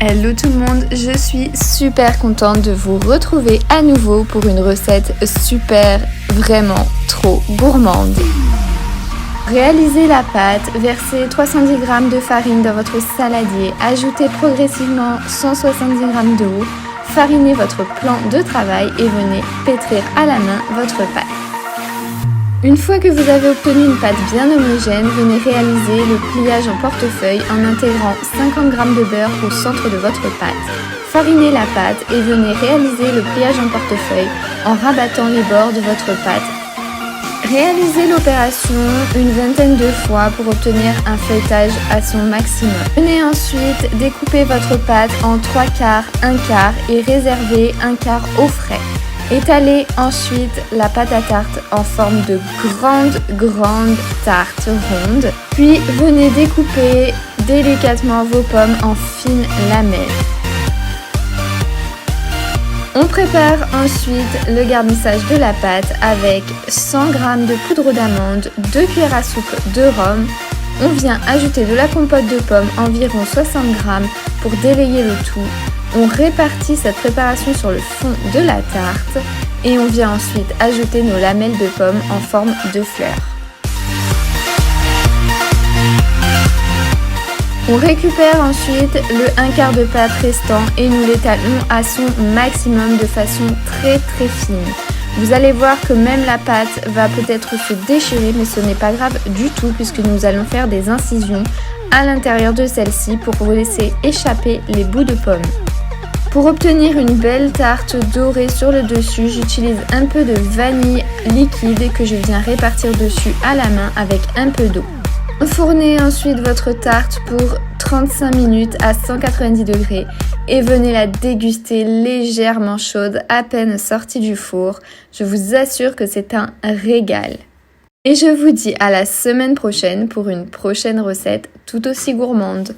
Hello tout le monde, je suis super contente de vous retrouver à nouveau pour une recette super, vraiment trop gourmande. Réalisez la pâte, versez 310 g de farine dans votre saladier, ajoutez progressivement 170 g d'eau, farinez votre plan de travail et venez pétrir à la main votre pâte. Une fois que vous avez obtenu une pâte bien homogène, venez réaliser le pliage en portefeuille en intégrant 50 g de beurre au centre de votre pâte. Farinez la pâte et venez réaliser le pliage en portefeuille en rabattant les bords de votre pâte. Réalisez l'opération une vingtaine de fois pour obtenir un feuilletage à son maximum. Venez ensuite découper votre pâte en 3 quarts, 1 quart et réservez 1 quart au frais. Étalez ensuite la pâte à tarte en forme de grande tarte ronde. Puis venez découper délicatement vos pommes en fines lamelles. On prépare ensuite le garnissage de la pâte avec 100 g de poudre d'amande, 2 cuillères à soupe de rhum. On vient ajouter de la compote de pommes, environ 60 g pour délayer le tout. On répartit cette préparation sur le fond de la tarte et on vient ensuite ajouter nos lamelles de pommes en forme de fleurs. On récupère ensuite le 1 quart de pâte restant et nous l'étalons à son maximum de façon très fine. Vous allez voir que même la pâte va peut-être se déchirer, mais ce n'est pas grave du tout puisque nous allons faire des incisions à l'intérieur de celle-ci pour vous laisser échapper les bouts de pommes. Pour obtenir une belle tarte dorée sur le dessus, j'utilise un peu de vanille liquide que je viens répartir dessus à la main avec un peu d'eau. Enfournez ensuite votre tarte pour 35 minutes à 190 degrés et venez la déguster légèrement chaude, à peine sortie du four. Je vous assure que c'est un régal. Et je vous dis à la semaine prochaine pour une prochaine recette tout aussi gourmande.